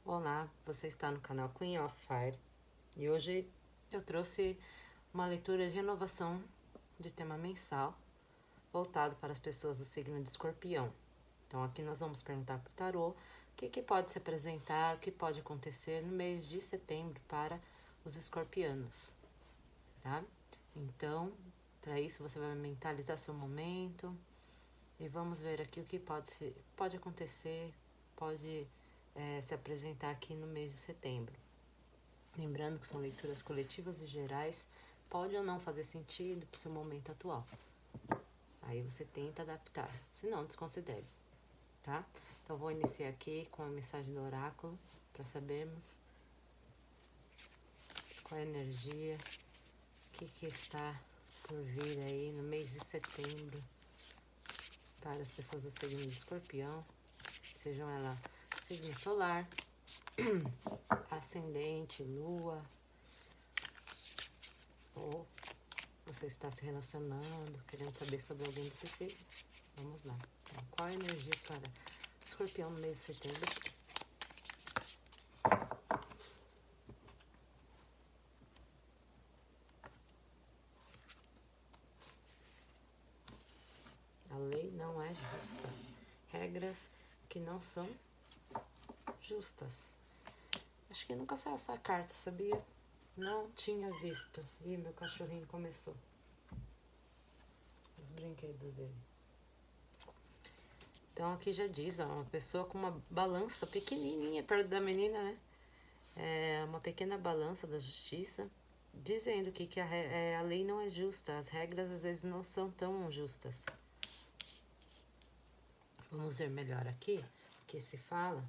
Olá, você está no canal Queen of Fire e hoje eu trouxe uma leitura de renovação de tema mensal voltado para as pessoas do signo de Escorpião. Então aqui nós vamos perguntar para o tarô o que pode se apresentar, o que pode acontecer no mês de setembro para os escorpianos, tá? Então, para isso você vai mentalizar seu momento e vamos ver aqui o que pode acontecer, pode se apresentar aqui no mês de setembro. Lembrando que são leituras coletivas e gerais, pode ou não fazer sentido para o seu momento atual. Aí você tenta adaptar, se não, desconsidere, tá? Então vou iniciar aqui com a mensagem do oráculo para sabermos qual é a energia, o que está por vir aí no mês de setembro para as pessoas do signo de Escorpião, sejam elas signo solar, ascendente, lua, ou você está se relacionando, querendo saber sobre alguém desse signo. Vamos lá. Então, qual a energia para Escorpião no mês de setembro? A lei não é justa. Regras que não são justas. Acho que nunca saiu essa carta, sabia? Não tinha visto. Ih, meu cachorrinho começou. Os brinquedos dele. Então aqui já diz, ó, uma pessoa com uma balança pequenininha perto da menina, né? É uma pequena balança da justiça, dizendo que a lei não é justa, as regras às vezes não são tão justas. Vamos ver melhor aqui o que se fala.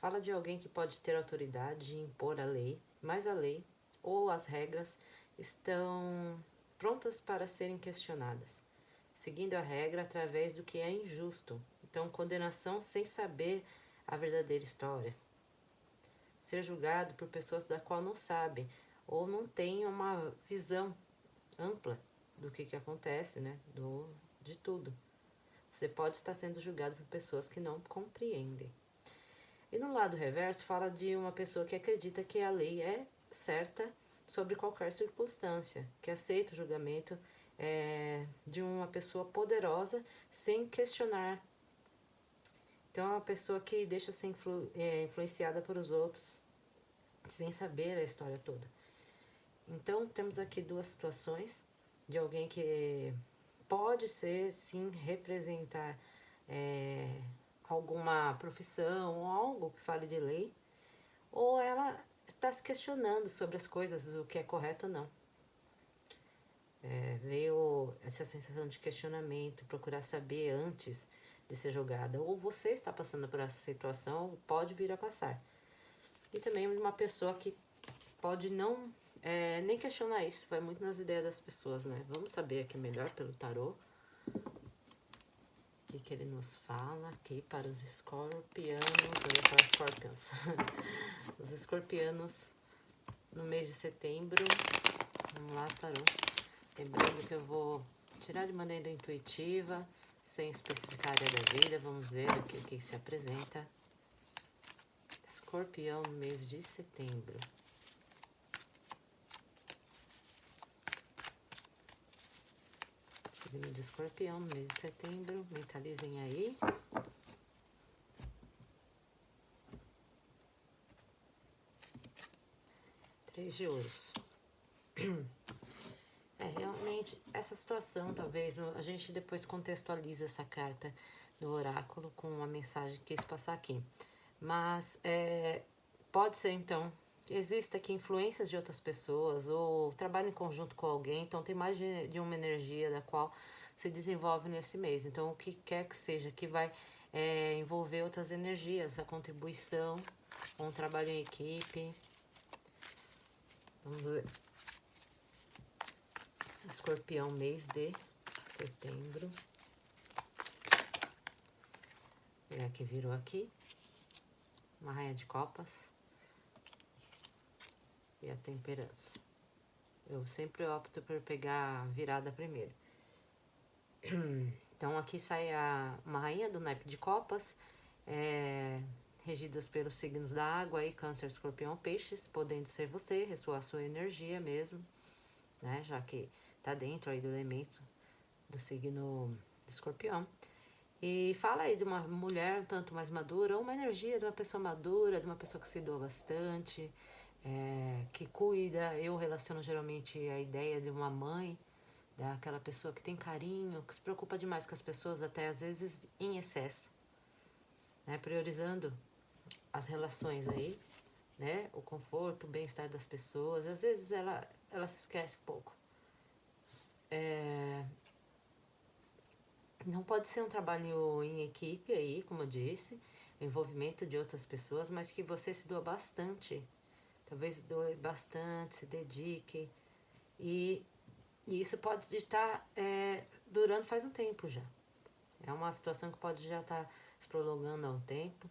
Fala de alguém que pode ter autoridade de impor a lei, mas a lei ou as regras estão prontas para serem questionadas, seguindo a regra através do que é injusto. Então, condenação sem saber a verdadeira história. Ser julgado por pessoas da qual não sabem ou não têm uma visão ampla do que acontece, né? De tudo. Você pode estar sendo julgado por pessoas que não compreendem. E no lado reverso fala de uma pessoa que acredita que a lei é certa sobre qualquer circunstância, que aceita o julgamento de uma pessoa poderosa sem questionar. Então é uma pessoa que deixa ser influenciada por os outros sem saber a história toda. Então temos aqui duas situações de alguém que pode ser, sim, representar alguma profissão ou algo que fale de lei, ou ela está se questionando sobre as coisas, o que é correto ou não. Veio essa sensação de questionamento, procurar saber antes de ser julgada, ou você está passando por essa situação, pode vir a passar. E também uma pessoa que pode não nem questionar isso, vai muito nas ideias das pessoas, né? Vamos saber aqui melhor pelo tarô o que ele nos fala aqui para os escorpianos, eu ia falar escorpiões, os escorpianos no mês de setembro. Vamos lá, tarô. Lembrando que eu vou tirar de maneira intuitiva, sem especificar a área da vida. Vamos ver aqui o que se apresenta. Escorpião no mês de setembro. Signo de Escorpião no mês de setembro. Mentalizem aí. Três de ouros. Realmente, essa situação, talvez, a gente depois contextualiza essa carta do oráculo com uma mensagem que quis passar aqui. Mas pode ser, então, que exista aqui influências de outras pessoas ou trabalho em conjunto com alguém, então tem mais de uma energia da qual se desenvolve nesse mês. Então, o que quer que seja, que vai envolver outras energias, a contribuição, um trabalho em equipe. Vamos ver. Escorpião, mês de setembro. É que virou aqui. Uma rainha de copas. E a temperança. Eu sempre opto por pegar a virada primeiro. Então aqui sai uma rainha do naipe de copas, regidas pelos signos da água, aí, Câncer, Escorpião, Peixes, podendo ser você, ressoar sua energia mesmo, né? Já que tá dentro aí do elemento do signo do Escorpião. E fala aí de uma mulher um tanto mais madura, ou uma energia de uma pessoa madura, de uma pessoa que se doa bastante, que cuida. Eu relaciono geralmente a ideia de uma mãe, daquela pessoa que tem carinho, que se preocupa demais com as pessoas, até às vezes em excesso, né? Priorizando as relações aí, né? O conforto, o bem-estar das pessoas. Às vezes ela se esquece um pouco. Não pode ser um trabalho em equipe aí, como eu disse, envolvimento de outras pessoas, mas que você se doa bastante. Talvez doe bastante, se dedique. E, e isso pode estar durando faz um tempo já. É uma situação que pode já estar se prolongando há um tempo,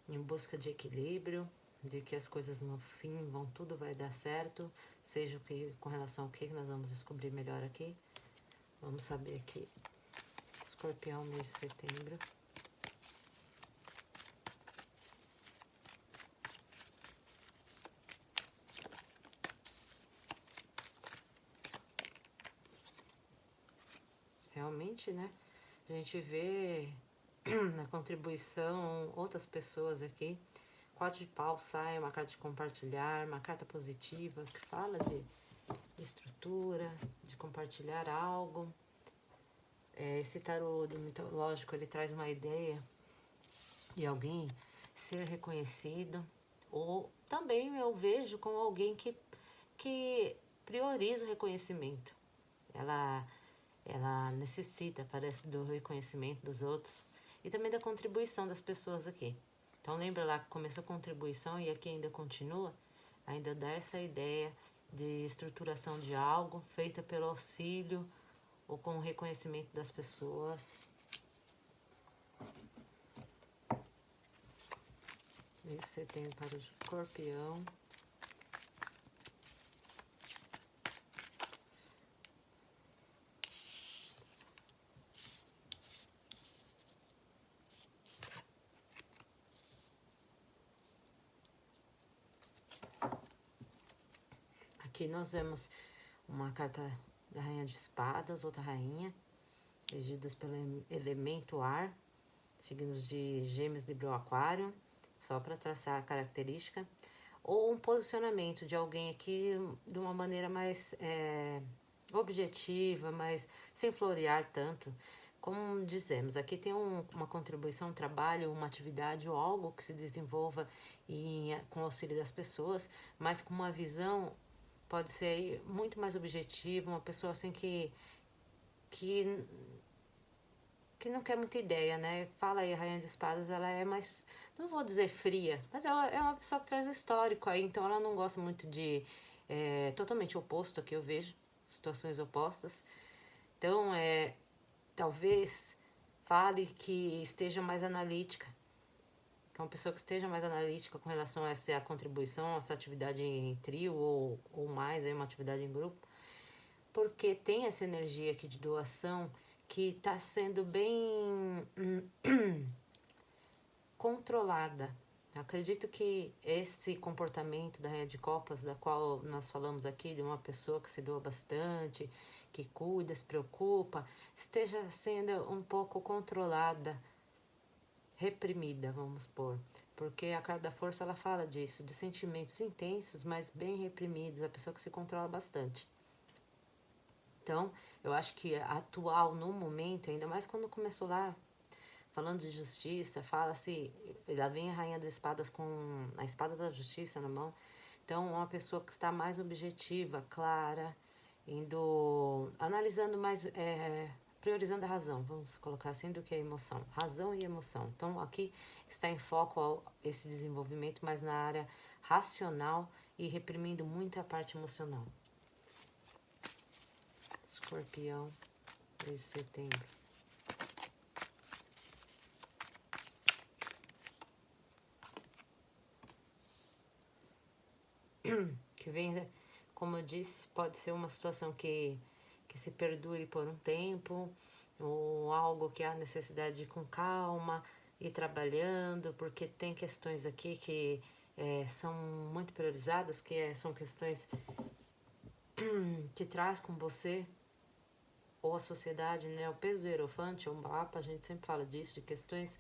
em busca de equilíbrio, de que as coisas no fim tudo vai dar certo, seja com relação ao que nós vamos descobrir melhor aqui. Vamos saber aqui, Escorpião, mês de setembro. Realmente, né? A gente vê na contribuição outras pessoas aqui. 4 de pau sai, uma carta de compartilhar, uma carta positiva que fala de estrutura, de compartilhar algo. Esse tarô do mitológico, ele traz uma ideia de alguém ser reconhecido, ou também eu vejo como alguém que prioriza o reconhecimento. Ela necessita, parece, do reconhecimento dos outros e também da contribuição das pessoas aqui. Então lembra lá que começou a contribuição e aqui ainda continua, ainda dá essa ideia de estruturação de algo feita pelo auxílio ou com o reconhecimento das pessoas. Esse você tem para o Escorpião. Aqui nós vemos uma carta da Rainha de Espadas, outra rainha, regidas pelo elemento ar, signos de Gêmeos, Libra ou Aquário, só para traçar a característica, ou um posicionamento de alguém aqui de uma maneira mais objetiva, mas sem florear tanto. Como dizemos, aqui tem uma contribuição, um trabalho, uma atividade ou algo que se desenvolva com o auxílio das pessoas, mas com uma visão, pode ser muito mais objetiva, uma pessoa assim que não quer muita ideia, né? Fala aí, a Rainha de Espadas, ela é mais, não vou dizer fria, mas ela é uma pessoa que traz o histórico aí, então ela não gosta muito de, totalmente oposto aqui eu vejo, situações opostas. Então, talvez fale que esteja mais analítica, que é uma pessoa que esteja mais analítica com relação a essa contribuição, essa atividade em trio ou mais, aí uma atividade em grupo, porque tem essa energia aqui de doação que está sendo bem controlada. Acredito que esse comportamento da Rainha de Copas, da qual nós falamos aqui, de uma pessoa que se doa bastante, que cuida, se preocupa, esteja sendo um pouco controlada, reprimida, vamos pôr. Porque a carta da força, ela fala disso, de sentimentos intensos, mas bem reprimidos, a pessoa que se controla bastante. Então, eu acho que atual, no momento, ainda mais quando começou lá, falando de justiça, fala-se, lá vem a Rainha das Espadas com a espada da justiça na mão. Então, uma pessoa que está mais objetiva, clara, analisando mais, priorizando a razão, vamos colocar assim, do que a emoção. Razão e emoção. Então, aqui está em foco esse desenvolvimento mais na área racional e reprimindo muito a parte emocional. Escorpião, 2 de setembro. Que vem, como eu disse, pode ser uma situação que se perdure por um tempo, ou algo que há necessidade de ir com calma, ir trabalhando, porque tem questões aqui que são muito priorizadas, que são questões que traz com você ou a sociedade, né? O peso do hierofante, o mapa, a gente sempre fala disso, de questões,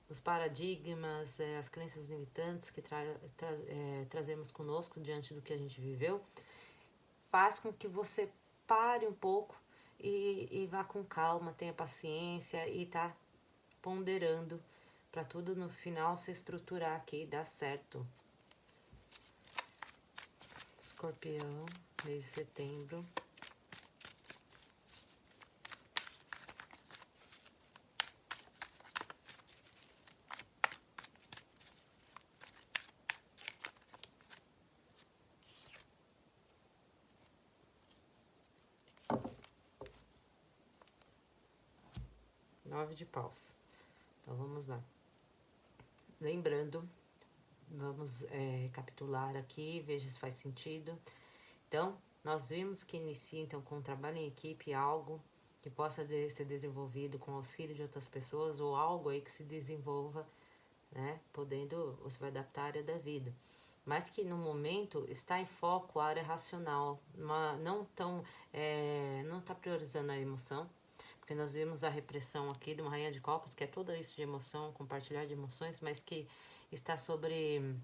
os paradigmas, as crenças limitantes que trazemos conosco diante do que a gente viveu, faz com que você pare um pouco e vá com calma, tenha paciência e tá ponderando para tudo no final se estruturar aqui e dar certo. Escorpião, mês de setembro. Nove de paus. Então vamos lá. Lembrando, vamos recapitular aqui, veja se faz sentido. Então, nós vimos que inicia então com um trabalho em equipe, algo que possa ser desenvolvido com auxílio de outras pessoas ou algo aí que se desenvolva, né? Podendo, você vai adaptar a área da vida. Mas que no momento está em foco a área racional, não está priorizando a emoção, porque nós vimos a repressão aqui de uma rainha de copas, que é tudo isso de emoção, compartilhar de emoções, mas que está sobre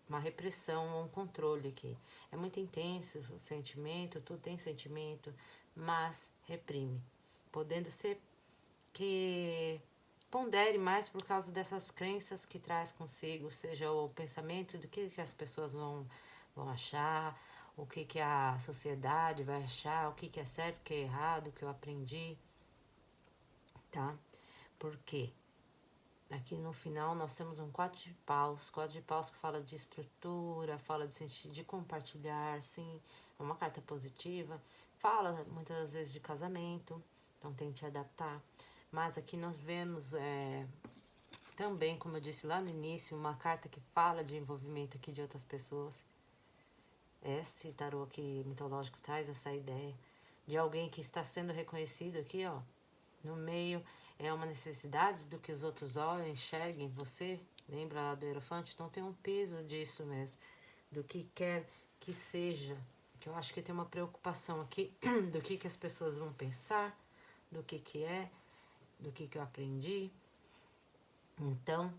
uma repressão, um controle aqui. É muito intenso o sentimento, tudo tem sentimento, mas reprime. Podendo ser que pondere mais por causa dessas crenças que traz consigo, seja o pensamento do que as pessoas vão achar, o que a sociedade vai achar, o que é certo, o que é errado, o que eu aprendi, tá? Por quê? Aqui no final nós temos um quatro de paus que fala de estrutura, fala de compartilhar, sim, é uma carta positiva, fala muitas vezes de casamento, então tente adaptar. Mas aqui nós vemos também, como eu disse lá no início, uma carta que fala de envolvimento aqui de outras pessoas. Esse tarô aqui mitológico traz essa ideia de alguém que está sendo reconhecido aqui, ó, no meio. É uma necessidade do que os outros olhem, enxerguem você. Lembra lá do Hierofante? Então tem um peso disso mesmo, do que quer que seja. Que eu acho que tem uma preocupação aqui do que as pessoas vão pensar, do que é, do que eu aprendi. Então,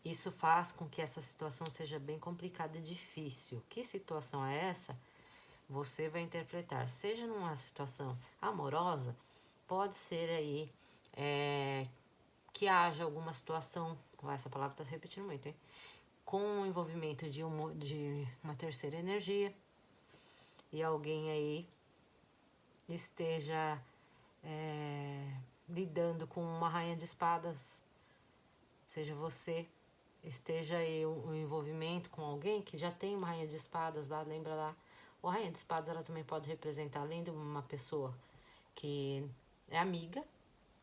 isso faz com que essa situação seja bem complicada e difícil. Que situação é essa? Você vai interpretar. Seja numa situação amorosa, pode ser aí que haja alguma situação, essa palavra está se repetindo muito, hein? Com o envolvimento de uma terceira energia e alguém aí esteja lidando com uma rainha de espadas, seja você, esteja aí um envolvimento com alguém que já tem uma rainha de espadas lá, lembra lá? O rainha de espadas ela também pode representar, além de uma pessoa que é amiga,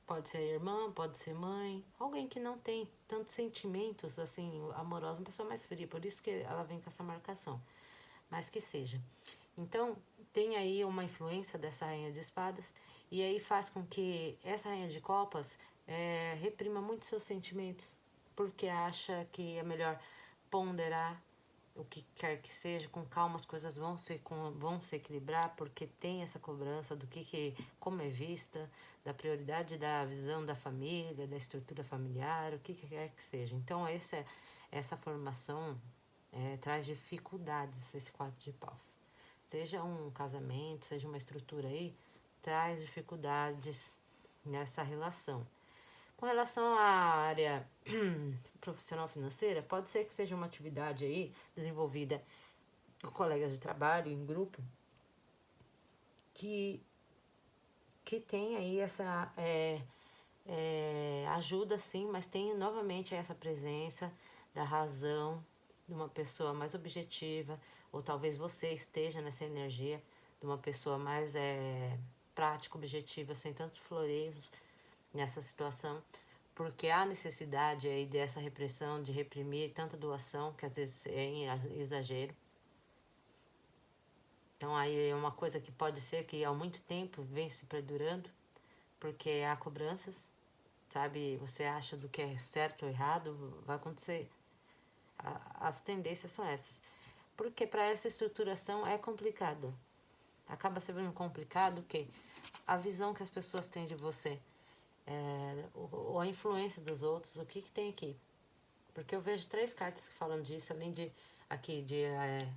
pode ser irmã, pode ser mãe, alguém que não tem tantos sentimentos assim amorosos, uma pessoa mais fria, por isso que ela vem com essa marcação, mas que seja. Então, tem aí uma influência dessa rainha de espadas e aí faz com que essa rainha de copas reprima muito seus sentimentos, porque acha que é melhor ponderar o que quer que seja, com calma as coisas vão se equilibrar, porque tem essa cobrança do como é vista, da prioridade da visão da família, da estrutura familiar, o que quer que seja. Então, essa formação traz dificuldades, esse quatro de paus. Seja um casamento, seja uma estrutura aí, traz dificuldades nessa relação. Com relação à área profissional financeira, pode ser que seja uma atividade aí desenvolvida com colegas de trabalho, em grupo, que tem aí essa ajuda sim, mas tem novamente essa presença da razão, de uma pessoa mais objetiva, ou talvez você esteja nessa energia de uma pessoa mais prática, objetiva, sem tantos floreios nessa situação, porque há necessidade aí dessa repressão, de reprimir tanta doação, que às vezes é em exagero. Então aí é uma coisa que pode ser que há muito tempo vem se perdurando, porque há cobranças, sabe? Você acha do que é certo ou errado, vai acontecer. As tendências são essas. Porque para essa estruturação é complicado. Acaba sendo complicado que a visão que as pessoas têm de você, ou a influência dos outros, o que tem aqui. Porque eu vejo 3 cartas que falam disso, além de aqui de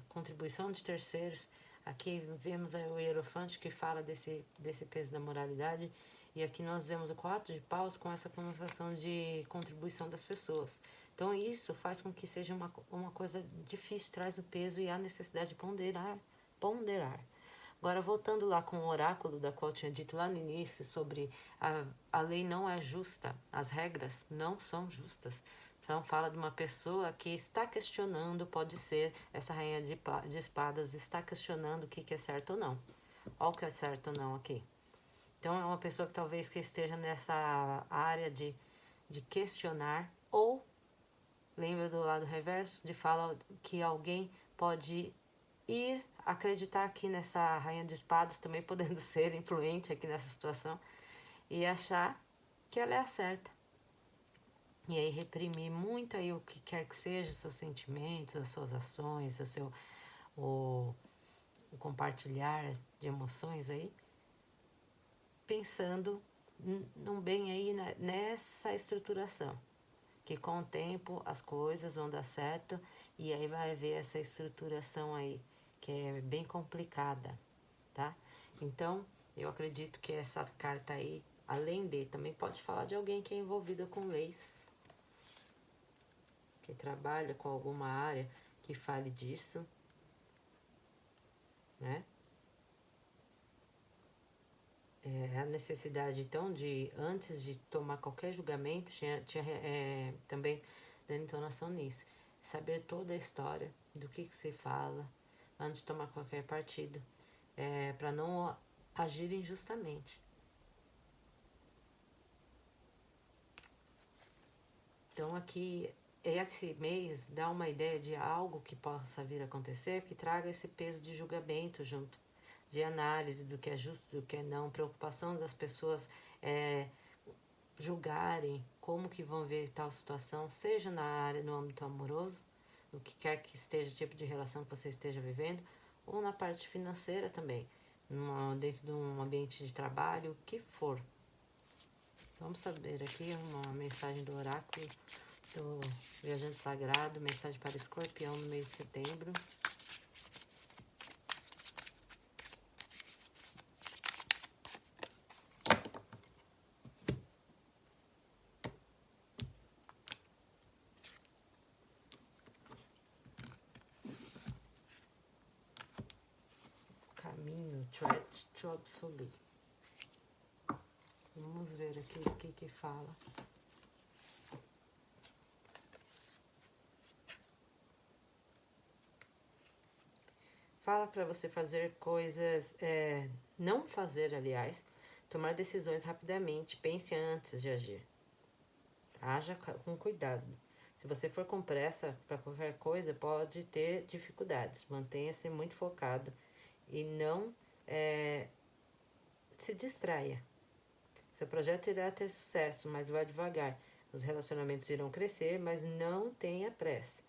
contribuição de terceiros. Aqui vemos o Hierofante que fala desse peso da moralidade. E aqui nós vemos o 4 de paus com essa conotação de contribuição das pessoas. Então isso faz com que seja uma coisa difícil, traz o peso e a necessidade de ponderar. Agora, voltando lá com o oráculo da qual eu tinha dito lá no início sobre a lei não é justa, as regras não são justas. Então, fala de uma pessoa que está questionando, pode ser, essa rainha de espadas está questionando o que é certo ou não. Olha o que é certo ou não aqui. Então, é uma pessoa que talvez que esteja nessa área de questionar, ou, lembra do lado reverso, de fala que alguém pode ir acreditar aqui nessa rainha de espadas, também podendo ser influente aqui nessa situação, e achar que ela é a certa. E aí reprimir muito aí o que quer que seja, os seus sentimentos, as suas ações, o compartilhar de emoções aí, pensando num bem aí nessa estruturação. Que com o tempo as coisas vão dar certo e aí vai haver essa estruturação aí, que é bem complicada, tá? Então, eu acredito que essa carta aí, além de, também pode falar de alguém que é envolvido com leis, que trabalha com alguma área que fale disso, né? A necessidade, então, de, antes de tomar qualquer julgamento, tinha também dando entonação nisso, saber toda a história, do que se fala, antes de tomar qualquer partido, para não agir injustamente. Então, aqui, esse mês dá uma ideia de algo que possa vir a acontecer, que traga esse peso de julgamento junto, de análise do que é justo, do que é não, preocupação das pessoas julgarem como que vão ver tal situação, seja na área, no âmbito amoroso, o que quer que esteja, tipo de relação que você esteja vivendo, ou na parte financeira também, dentro de um ambiente de trabalho, o que for. Vamos saber aqui uma mensagem do oráculo do Viajante Sagrado, mensagem para Escorpião no mês de setembro. Caminho, truthfully. Vamos ver aqui o que fala. Fala para você fazer coisas, não fazer, aliás, tomar decisões rapidamente, pense antes de agir. Haja com cuidado. Se você for com pressa para qualquer coisa, pode ter dificuldades. Mantenha-se muito focado e não se distraia. Seu projeto irá ter sucesso, mas vá devagar. Os relacionamentos irão crescer, mas não tenha pressa.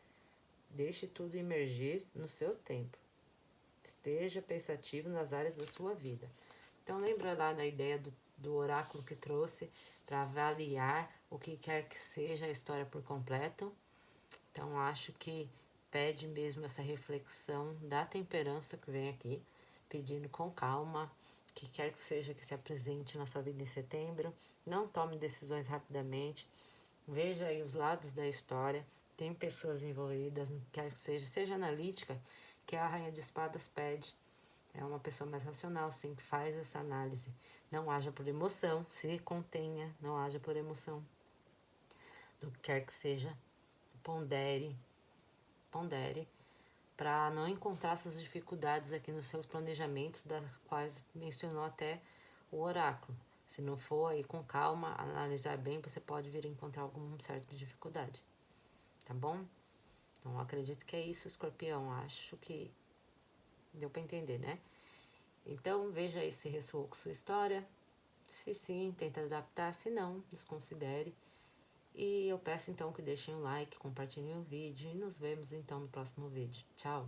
Deixe tudo emergir no seu tempo. Esteja pensativo nas áreas da sua vida. Então, lembra lá da ideia do oráculo que trouxe para avaliar o que quer que seja a história por completo. Então, acho que pede mesmo essa reflexão da temperança que vem aqui, pedindo com calma, que quer que seja que se apresente na sua vida em setembro. Não tome decisões rapidamente. Veja aí os lados da história. Tem pessoas envolvidas, quer que seja analítica, que a Rainha de Espadas pede. É uma pessoa mais racional, sim, que faz essa análise. Não haja por emoção, se contenha, não haja por emoção. Do que quer que seja, pondere, para não encontrar essas dificuldades aqui nos seus planejamentos, das quais mencionou até o oráculo. Se não for aí com calma, analisar bem, você pode vir a encontrar alguma certa dificuldade. Tá bom? Então, acredito que é isso, Escorpião. Acho que deu para entender, né? Então, veja aí se ressoou com sua história, Se sim, tenta adaptar, se não, desconsidere. E eu peço então que deixem um like, compartilhem o vídeo e nos vemos então no próximo vídeo. Tchau!